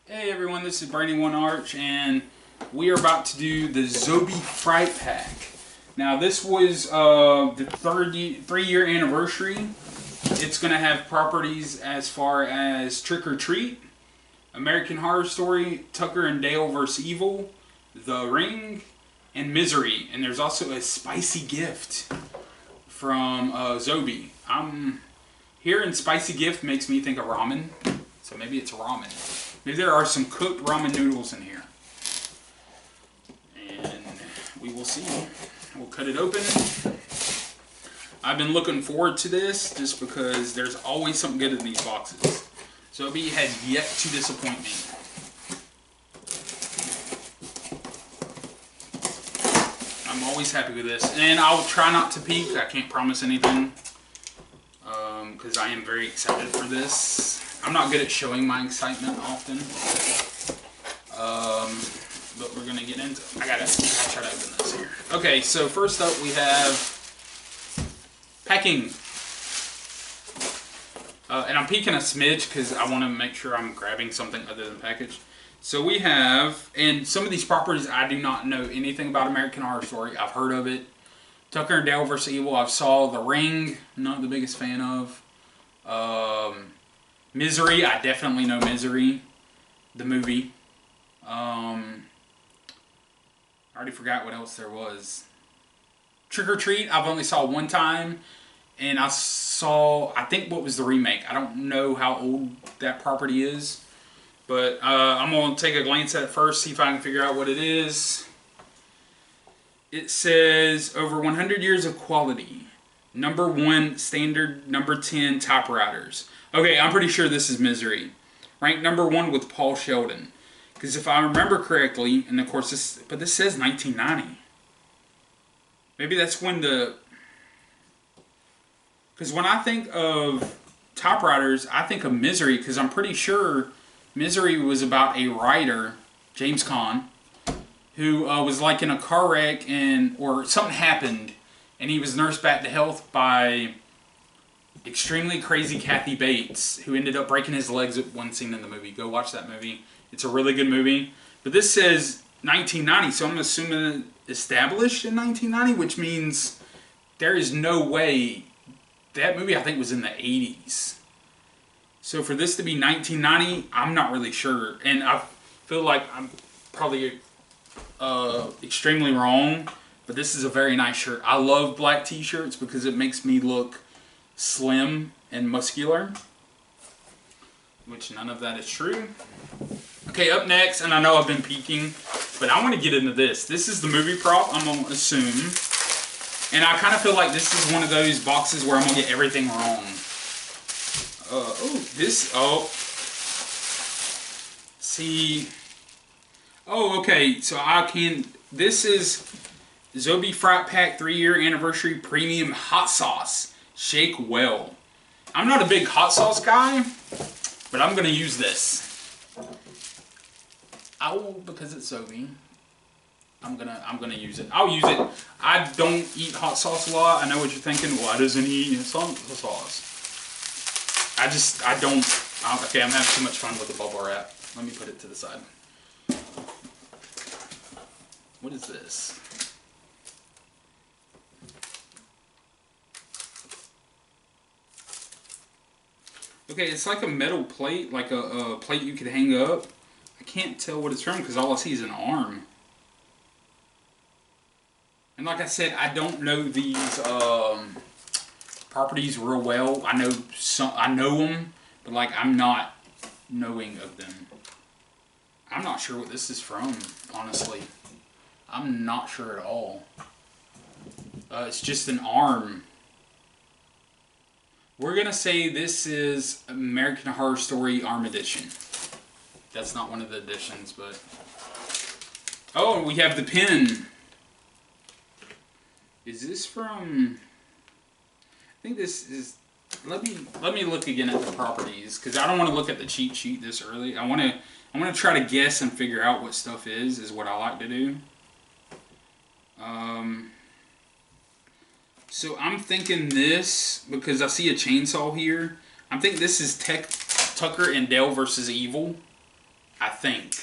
Hey everyone, this is Brandon One Arch, and we are about to do the Zobie Fright pack. Now this was the 3-year anniversary. It's going to have properties as far as Trick or Treat, American Horror Story, Tucker and Dale vs. Evil, The Ring, and Misery. And there's also a spicy gift from Zobie. Hearing spicy gift makes me think of ramen, so maybe it's ramen. Maybe there are some cooked ramen noodles in here. And we will see. We'll cut it open. I've been looking forward to this just because there's always something good in these boxes. Zobie has yet to disappoint me. I'm always happy with this. And I'll try not to peek. I can't promise anything. Because I am very excited for this. I'm not good at showing my excitement often, but we're gonna get into. I gotta try to open this here. Okay, so first up we have packing, and I'm peeking a smidge because I want to make sure I'm grabbing something other than package. So we have, and some of these properties I do not know anything about. American Horror Story, I've heard of it. Tucker and Dale vs. Evil, I've saw. The Ring, not the biggest fan of. Misery, I definitely know Misery, the movie. I already forgot what else there was. Trick or Treat, I've only saw one time, and I saw, I think, what was the remake. I don't know how old that property is, but I'm going to take a glance at it first, see if I can figure out what it is. It says, over 100 years of quality. #1 standard, #10 typewriters. Okay, I'm pretty sure this is Misery. Ranked #1 with Paul Sheldon. Because if I remember correctly, and of course this says 1990. Maybe that's when because when I think of typewriters, I think of Misery, because I'm pretty sure Misery was about a writer, James Caan, who was like in a car wreck or something happened, and he was nursed back to health by extremely crazy Kathy Bates, who ended up breaking his legs at one scene in the movie. Go watch that movie. It's a really good movie. But this says 1990, so I'm assuming established in 1990, which means there is no way. That movie, I think, was in the 80s. So for this to be 1990, I'm not really sure. And I feel like I'm probably extremely wrong, but this is a very nice shirt. I love black t-shirts because it makes me look slim and muscular, which none of that is true. Okay, up next, and I know I've been peeking, but I want to get into this. This is the movie prop, I'm going to assume. And I kind of feel like this is one of those boxes where I'm going to get everything wrong. See. Oh, okay, so this is Zobie Fright Pack 3-year anniversary premium hot sauce. Shake well. I'm not a big hot sauce guy, but I'm gonna use this. Because it's Zobie, I'm gonna use it. I'll use it. I don't eat hot sauce a lot. I know what you're thinking. Why doesn't he eat sauce? I don't. Okay, I'm having too much fun with the bubble wrap. Let me put it to the side. What is this? Okay, it's like a metal plate, like a plate you could hang up. I can't tell what it's from because all I see is an arm. And like I said, I don't know these properties real well. I know them, but like I'm not knowing of them. I'm not sure what this is from, honestly. I'm not sure at all. It's just an arm. We're going to say this is American Horror Story Arm Edition. That's not one of the editions, but... Oh, we have the pin. Is this from... I think this is... Let me look again at the properties, because I don't want to look at the cheat sheet this early. I want to try to guess and figure out what stuff is what I like to do. So I'm thinking this, because I see a chainsaw here. I'm thinking this is Tucker and Dale vs. Evil. I think.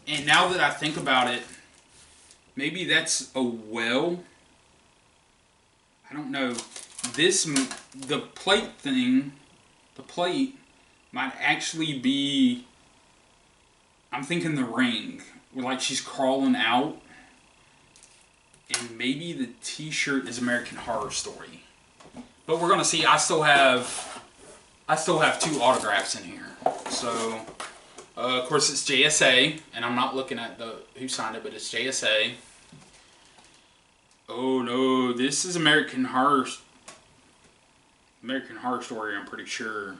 And now that I think about it, maybe that's a well. I don't know. The plate thing, the plate might actually be, I'm thinking the ring, where like she's crawling out. And maybe the t-shirt is American Horror Story. But we're gonna see. I still have 2 autographs in here. So of course it's JSA, and I'm not looking at who signed it, but it's JSA. Oh no, this is American Horror Story, I'm pretty sure.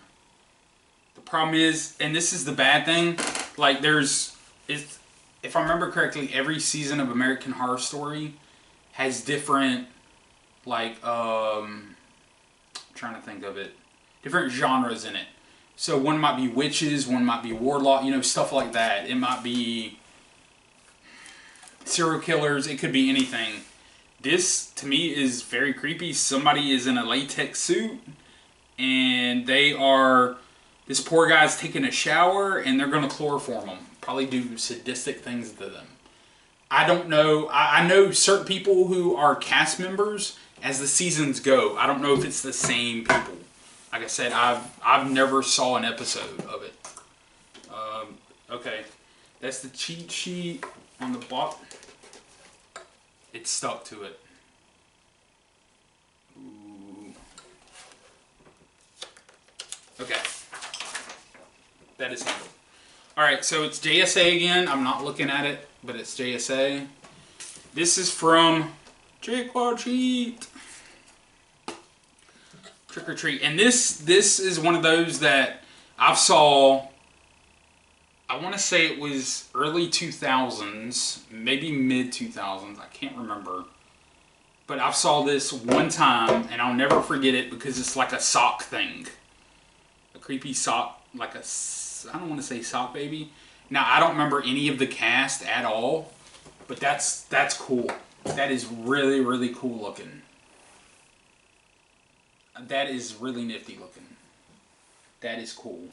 The problem is, and this is the bad thing, like if I remember correctly, every season of American Horror Story has different, like, I'm trying to think of it, different genres in it. So one might be witches, one might be warlock, you know, stuff like that. It might be serial killers, it could be anything. This, to me, is very creepy. Somebody is in a latex suit, and this poor guy's taking a shower, and they're going to chloroform him. Probably do sadistic things to them. I don't know. I know certain people who are cast members as the seasons go. I don't know if it's the same people. Like I said, I've never saw an episode of it. Okay, that's the cheat sheet on the bottom. It's stuck to it. Ooh. Okay. That is handled. Alright, so it's JSA again. I'm not looking at it, but it's JSA. This is from Trick or Treat. Trick or Treat. And this is one of those that I've saw, I want to say it was early 2000s, maybe mid 2000s, I can't remember. But I saw this one time, and I'll never forget it because it's like a sock thing. A creepy sock, like a, I don't want to say sock baby. Now, I don't remember any of the cast at all, but that's cool. That is really, really cool looking. That is really nifty looking. That is cool.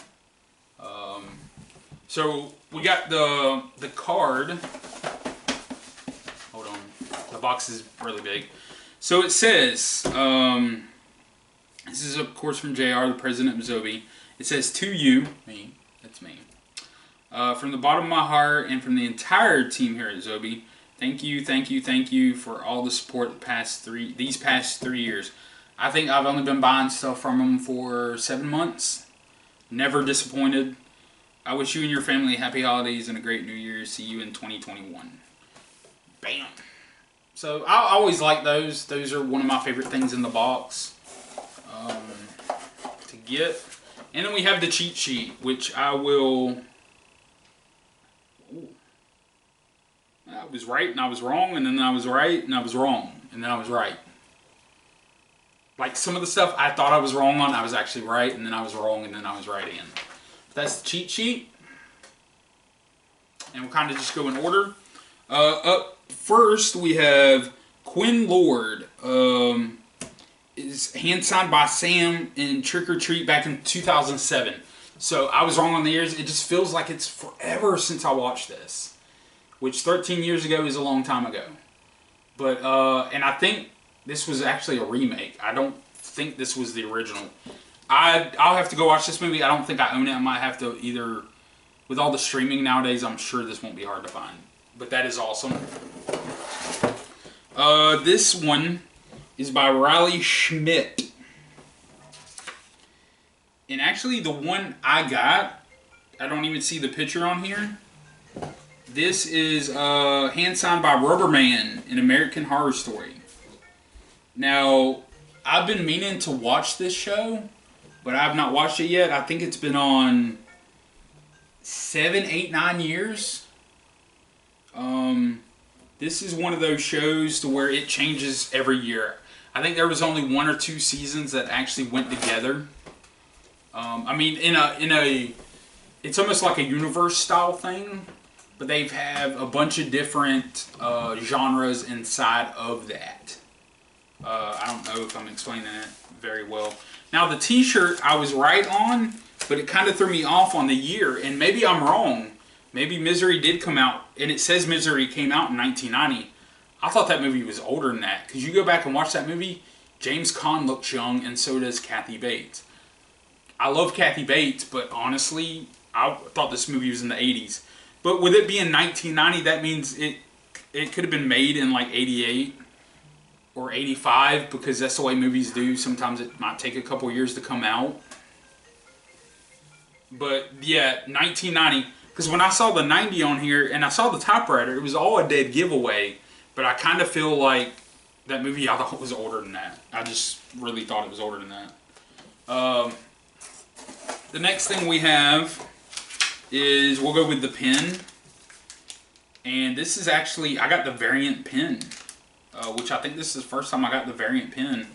So we got the card. Hold on, the box is really big. So it says, this is of course from JR, the president of Zobie. It says, to you, me, that's me. From the bottom of my heart and from the entire team here at Zobie, thank you for all the support these past 3 years. I think I've only been buying stuff from them for 7 months. Never disappointed. I wish you and your family happy holidays and a great New Year. See you in 2021. Bam. So I always like those. Those are one of my favorite things in the box to get. And then we have the cheat sheet, which I will... Ooh. I was right and I was wrong, and then I was right and I was wrong, and then I was right. Like some of the stuff I thought I was wrong on, I was actually right, and then I was wrong, and then I was right again. That's the cheat sheet. And we'll kind of just go in order. Up first, we have Quinn Lord. Is hand signed by Sam in Trick or Treat back in 2007. So I was wrong on the years. It just feels like it's forever since I watched this. Which 13 years ago is a long time ago. But, and I think this was actually a remake. I don't think this was the original. I'll have to go watch this movie. I don't think I own it. I might have to either... With all the streaming nowadays, I'm sure this won't be hard to find. But that is awesome. This one is by Riley Schmidt. And actually, the one I got, I don't even see the picture on here. This is hand signed by Rubberman in American Horror Story. Now, I've been meaning to watch this show, but I have not watched it yet. I think it's been on 7, 8, 9 years. This is one of those shows to where it changes every year. I think there was only 1 or 2 seasons that actually went together. I mean, it's almost like a universe style thing, but they have a bunch of different genres inside of that. I don't know if I'm explaining that very well. Now the t-shirt I was right on, but it kind of threw me off on the year. And maybe I'm wrong. Maybe Misery did come out, and it says Misery came out in 1990. I thought that movie was older than that. Because you go back and watch that movie, James Caan looks young, and so does Kathy Bates. I love Kathy Bates, but honestly, I thought this movie was in the 80s. But with it being 1990, that means it could have been made in like 88 or 85, because that's the way movies do. Sometimes it might take a couple years to come out. But yeah, 1990. Because when I saw the 90 on here and I saw the typewriter, it was all a dead giveaway. But I kind of feel like that movie, I thought was older than that. I just really thought it was older than that. The next thing we have is, we'll go with the pen. And this is actually, I got the variant pen. Which I think this is the first time I got the variant pen.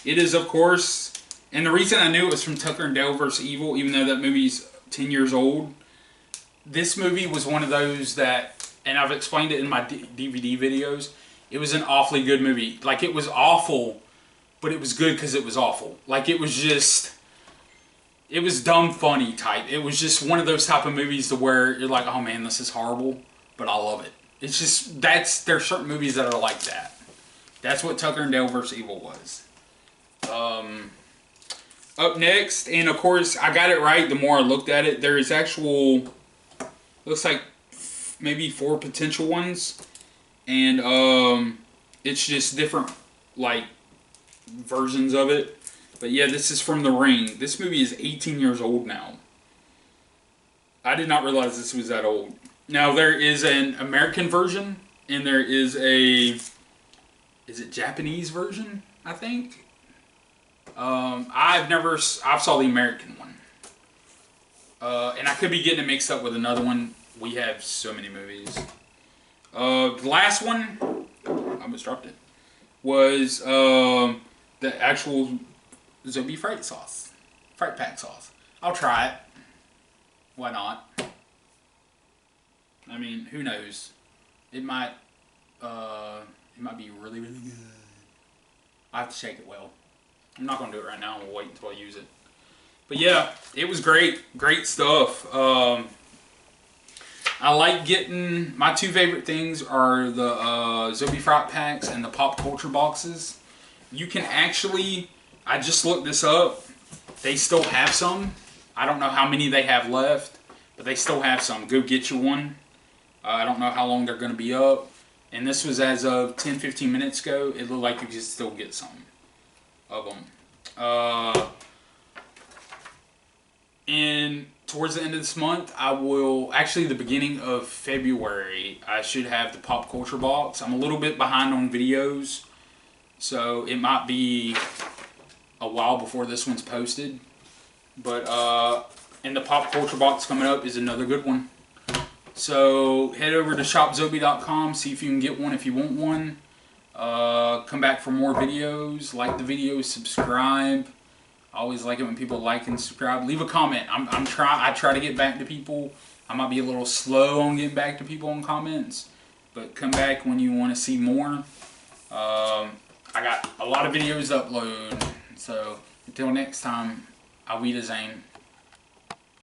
It is, of course, and the reason I knew it was from Tucker and Dale vs. Evil, even though that movie's 10 years old. This movie was one of those that, and I've explained it in my DVD videos, it was an awfully good movie. Like, it was awful, but it was good because it was awful. Like, it was just, it was dumb funny type. It was just one of those type of movies to where you're like, oh man, this is horrible, but I love it. It's just, there's certain movies that are like that. That's what Tucker and Dale vs. Evil was. Up next, and of course, I got it right the more I looked at it. There is actual, looks like maybe 4 potential ones. And it's just different, like, versions of it. But yeah, this is from The Ring. This movie is 18 years old now. I did not realize this was that old. Now, there is an American version, and there is a, is it Japanese version, I think? I saw the American one. And I could be getting it mixed up with another one. We have so many movies. The last one, I almost dropped it, was the actual Zobie Fright sauce. Fright pack sauce. I'll try it. Why not? I mean, who knows? It might be really, really good. I have to shake it well. I'm not going to do it right now. We'll wait until I use it. But yeah, it was great. Great stuff. I like getting, my 2 favorite things are the Zobie Fright packs and the pop culture boxes. You can actually, I just looked this up. They still have some. I don't know how many they have left, but they still have some. Go get you one. I don't know how long they're going to be up. And this was as of 10-15 minutes ago. It looked like you could still get some of them. And towards the end of this month, I will, actually the beginning of February, I should have the pop culture box. I'm a little bit behind on videos, so it might be a while before this one's posted. But and the pop culture box coming up is another good one. So head over to shopzobie.com, see if you can get one if you want one. Come back for more videos. Like the videos, subscribe. I always like it when people like and subscribe. Leave a comment. I try to get back to people. I might be a little slow on getting back to people on comments, but come back when you want to see more. I got a lot of videos to upload. So until next time, Auf Wiedersehen.